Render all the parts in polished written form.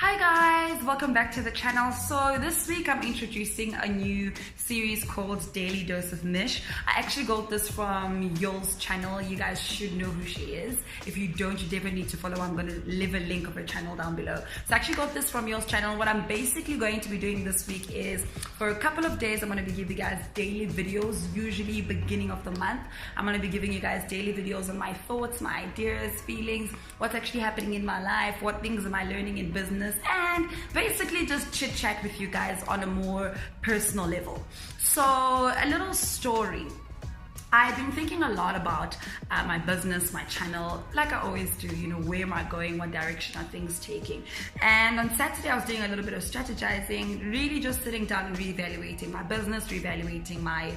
Hi guys, welcome back to the channel. So this week I'm introducing a new series called Daily Dose of Mich. I actually got this from Yol's channel. You guys should know who she is. If you don't, you definitely need to follow. I'm going to leave a link of her channel down below. So I actually got this from Yol's channel. What I'm basically going to be doing this week is for a couple of days I'm going to be giving you guys daily videos, usually beginning of the month. I'm going to be giving you guys daily videos on my thoughts, my ideas, feelings, what's actually happening in my life, what things am I learning in business, and basically just chit chat with you guys on a more personal level. So a little story. I've been thinking a lot about my business, my channel, like I always do, you know, where am I going, what direction are things taking? And on Saturday, I was doing a little bit of strategizing, really just sitting down and reevaluating my business, reevaluating my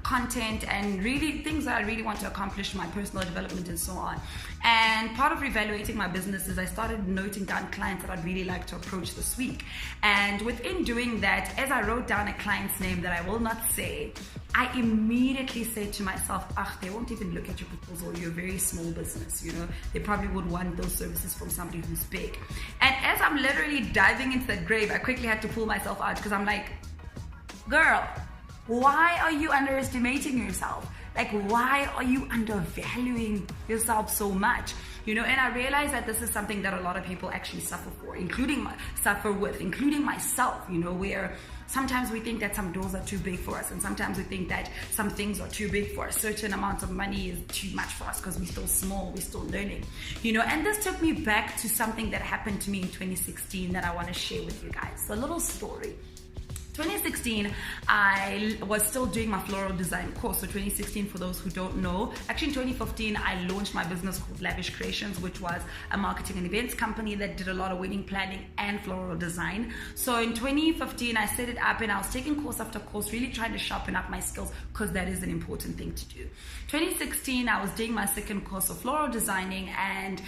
content, and really things that I really want to accomplish, my personal development and so on. And part of reevaluating my business is I started noting down clients that I'd really like to approach this week. And within doing that, as I wrote down a client's name that I will not say, I immediately said to myself, they won't even look at your proposal. You're a very small business, you know. They probably would want those services from somebody who's big. And as I'm literally diving into that grave, I quickly had to pull myself out because I'm like, girl, why are you underestimating yourself? Like, why are you undervaluing yourself so much? You know, and I realized that this is something that a lot of people actually suffer with, including myself, you know, where sometimes we think that some doors are too big for us, and sometimes we think that some things are too big for us. Certain amounts of money is too much for us because we're still small, we're still learning, you know. And this took me back to something that happened to me in 2016 that I want to share with you guys. So a little story. 2016, I was still doing my floral design course. So 2016, for those who don't know, actually in 2015, I launched my business called Lavish Creations, which was a marketing and events company that did a lot of wedding planning and floral design. So in 2015, I set it up and I was taking course after course, really trying to sharpen up my skills because that is an important thing to do. 2016, I was doing my second course of floral designing and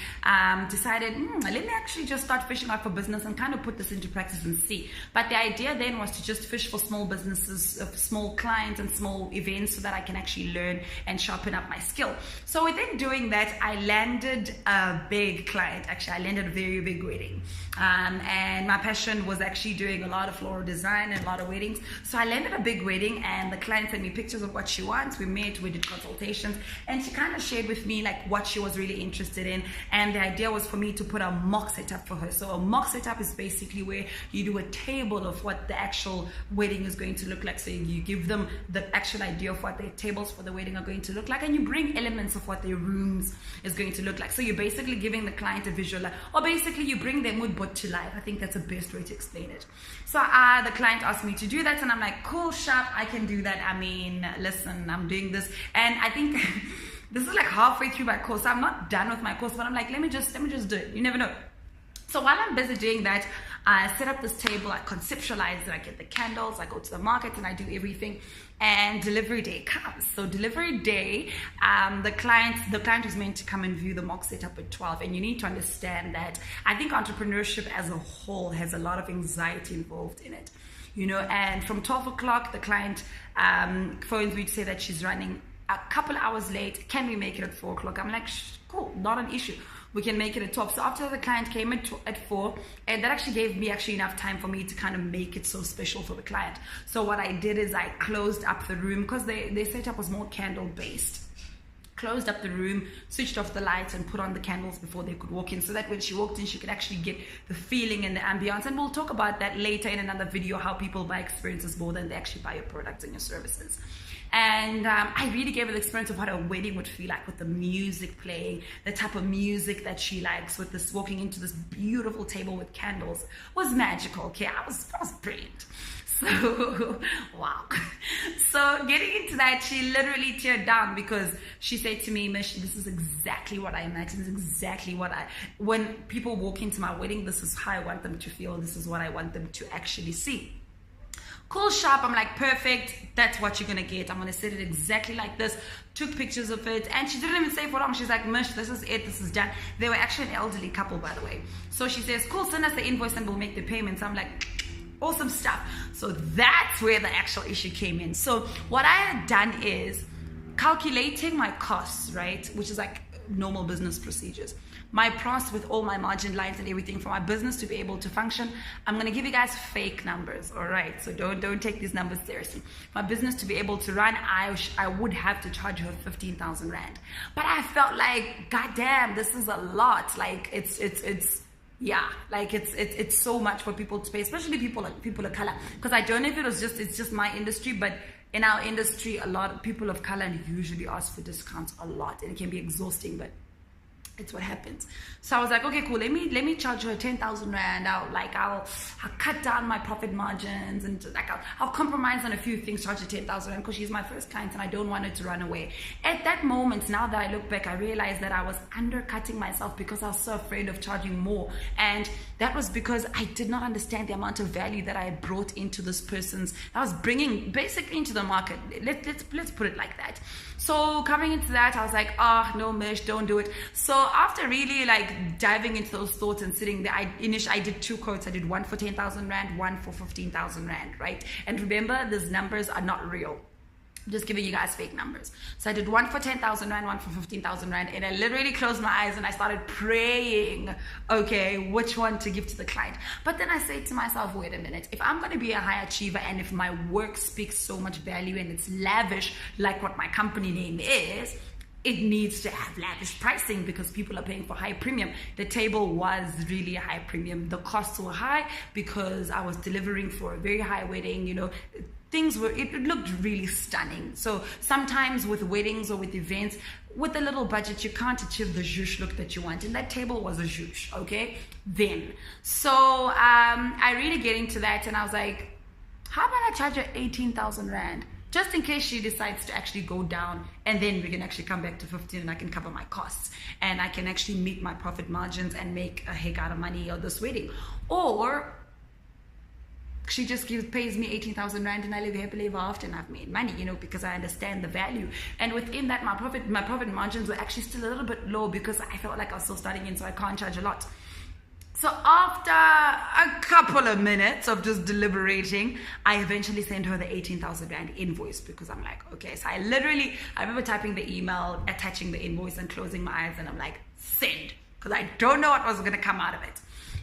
decided, let me actually just start fishing out for business and kind of put this into practice and see. But the idea then was to just fish for small businesses, small clients and small events so that I can actually learn and sharpen up my skill. So within doing that, I landed a big client. Actually, I landed a very big wedding. And my passion was actually doing a lot of floral design and a lot of weddings. So I landed a big wedding and the client sent me pictures of what she wants. We met, we did consultations, and she kind of shared with me like what she was really interested in. And the idea was for me to put a mock setup for her. So a mock setup is basically where you do a table of what the actual wedding is going to look like. So you give them the actual idea of what their tables for the wedding are going to look like, and you bring elements of what their rooms is going to look like. So you're basically giving the client a visual, or basically you bring their mood board to life. I think that's the best way to explain it. So the client asked me to do that, and I'm like, cool, sharp, I can do that. I mean, listen, I'm doing this, and I think this is like halfway through my course. I'm not done with my course, but I'm like, let me just do it. You never know. So while I'm busy doing that, I set up this table, I conceptualize it, I get the candles, I go to the market and I do everything, and delivery day comes. So delivery day, the client was meant to come and view the mock setup at 12, and you need to understand that I think entrepreneurship as a whole has a lot of anxiety involved in it, you know. And from 12 o'clock, the client phones me to say that she's running a couple hours late. Can we make it at 4 o'clock? I'm like, cool, not an issue. We can make it at 12. So after the client came at 4, and that actually gave me enough time for me to kind of make it so special for the client. So what I did is I closed up the room because their setup was more candle based. Closed up the room, switched off the lights, and put on the candles before they could walk in, so that when she walked in, she could actually get the feeling and the ambience. And we'll talk about that later in another video, how people buy experiences more than they actually buy your products and your services. And I really gave her the experience of what a wedding would feel like, with the music playing, the type of music that she likes, with this walking into this beautiful table with candles was magical. Okay, I was brilliant. So, wow. So getting into that, she literally teared down because she said to me, Mich, this is exactly what I imagine. This is exactly what when people walk into my wedding, this is how I want them to feel. This is what I want them to actually see. Cool, sharp. I'm like, perfect, that's what you're gonna get. I'm gonna set it exactly like this. Took pictures of it, and she didn't even say for long. She's like, Mich, this is it, this is done. They were actually an elderly couple, by the way. So she says, cool, send us the invoice and we'll make the payments. I'm like, awesome stuff. So that's where the actual issue came in. So what I had done is calculating my costs, right, which is like normal business procedures. My process with all my margin lines and everything for my business to be able to function, I'm going to give you guys fake numbers, all right? So don't take these numbers seriously. My business to be able to run, I would have to charge her 15,000 Rand. But I felt like, goddamn, this is a lot. Like it's so much for people to pay, especially people of color. Because I don't know if it's just my industry, but in our industry, a lot of people of color usually ask for discounts a lot, and it can be exhausting, but it's what happens. So I was like, okay, cool, let me charge her 10,000 Rand. I'll cut down my profit margins, and like I'll compromise on a few things, charge her 10,000 Rand because she's my first client and I don't want her to run away. At that moment, now that I look back, I realized that I was undercutting myself because I was so afraid of charging more. And that was because I did not understand the amount of value that I had brought into this person's, I was bringing basically into the market. Let's put it like that. So coming into that, I was like, no, Mich, don't do it. So after really like diving into those thoughts and sitting there, I did 2 quotes. I did one for 10,000 Rand, one for 15,000 Rand, right? And remember, these numbers are not real. I'm just giving you guys fake numbers. So I did one for 10,000 Rand, one for 15,000 Rand, and I literally closed my eyes and I started praying, okay, which one to give to the client. But then I said to myself, wait a minute, if I'm going to be a high achiever and if my work speaks so much value and it's lavish like what my company name is, it needs to have lavish pricing because people are paying for high premium. The table was really a high premium. The costs were high because I was delivering for a very high wedding, you know. It looked really stunning. So sometimes with weddings or with events, with a little budget, you can't achieve the zhoosh look that you want. And that table was a zhoosh, okay? Then. So I really get into that and I was like, how about I charge her 18,000 Rand? Just in case she decides to actually go down, and then we can actually come back to 15 and I can cover my costs and I can actually meet my profit margins and make a heck out of money on this wedding. Or she just pays me 18,000 Rand and I live happily ever after and I've made money, you know, because I understand the value. And within that, my profit margins were actually still a little bit low because I felt like I was still starting in, so I can't charge a lot. So after a couple of minutes of just deliberating, I eventually sent her the 18,000 Rand invoice because I'm like, okay. So I remember typing the email, attaching the invoice and closing my eyes and I'm like, send, because I don't know what was going to come out of it.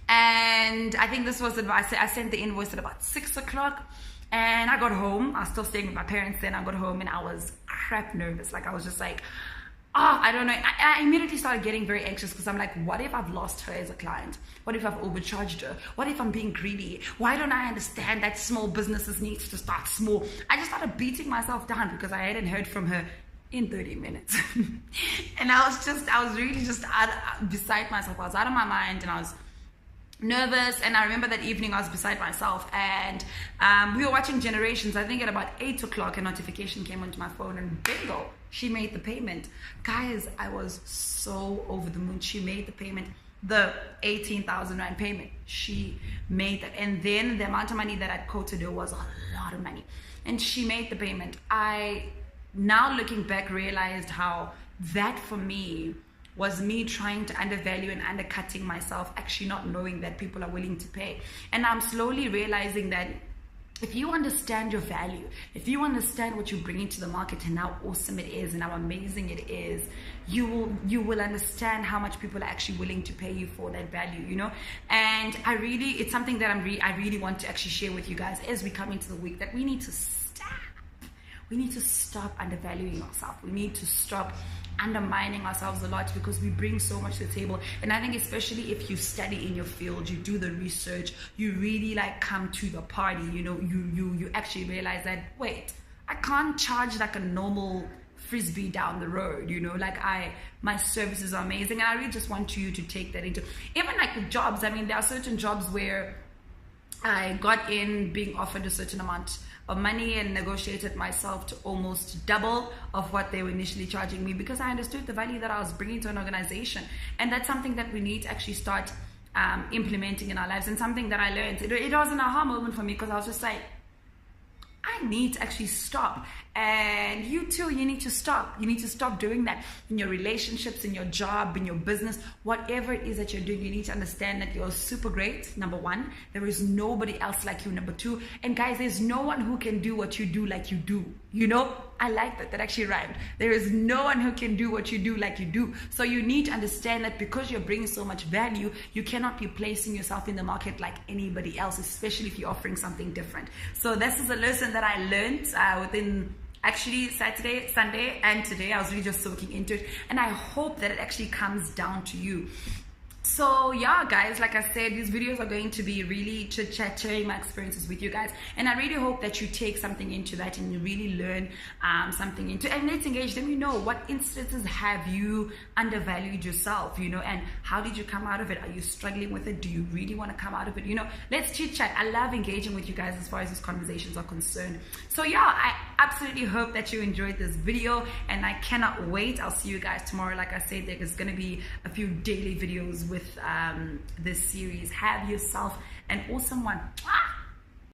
And I think this was advice. I sent the invoice at about 6 o'clock and I got home. I was still staying with my parents then. I got home and I was crap nervous. Like I was just like, I don't know. I immediately started getting very anxious because I'm like, what if I've lost her as a client? What if I've overcharged her? What if I'm being greedy? Why don't I understand that small businesses need to start small? I just started beating myself down because I hadn't heard from her in 30 minutes. And I was really just beside myself. I was out of my mind and I was nervous. And I remember that evening I was beside myself and we were watching Generations. I think at about 8 o'clock a notification came onto my phone and bingo, she made the payment. Guys, I was so over the moon. She made the payment, the 18,000 Rand payment. She made that. And then the amount of money that I'd quoted her was a lot of money. And she made the payment. I, now looking back, realized how that for me was me trying to undervalue and undercutting myself, actually not knowing that people are willing to pay. And I'm slowly realizing that if you understand your value, if you understand what you're bringing to the market and how awesome it is and how amazing it is, you will understand how much people are actually willing to pay you for that value, you know. And it's something that I really want to actually share with you guys as we come into the week, that we need to stop undervaluing ourselves. We need to stop undermining ourselves a lot because we bring so much to the table. And I think especially if you study in your field, you do the research, you really like come to the party, you know, you actually realize that, wait, I can't charge like a normal frisbee down the road, you know, like my services are amazing. And I really just want you to take that into, even like with jobs. I mean, there are certain jobs where I got in being offered a certain amount of money and negotiated myself to almost double of what they were initially charging me because I understood the value that I was bringing to an organization. And that's something that we need to actually start implementing in our lives, and something that I learned. It was an aha moment for me because I was just like, I need to actually stop. And you too, you need to stop. You need to stop doing that in your relationships, in your job, in your business, whatever it is that you're doing. You need to understand that you're super great, number one. There is nobody else like you, number two. And guys, there's no one who can do what you do like you do. You know, I like that. That actually rhymed. There is no one who can do what you do like you do. So you need to understand that because you're bringing so much value, you cannot be placing yourself in the market like anybody else, especially if you're offering something different. So this is a lesson that I learned within actually Saturday, Sunday, and today. I was really just soaking into it, and I hope that it actually comes down to you. So yeah, guys, like I said, these videos are going to be really chit-chat, sharing my experiences with you guys, and I really hope that you take something into that and you really learn something into, and let's engage. Let me know, what instances have you undervalued yourself, you know, and how did you come out of it? Are you struggling with it? Do you really want to come out of it? You know, let's chit-chat. I love engaging with you guys as far as these conversations are concerned. So yeah, I absolutely hope that you enjoyed this video, and I cannot wait. I'll see you guys tomorrow. Like I said, there's going to be a few daily videos with this series. Have yourself an awesome one.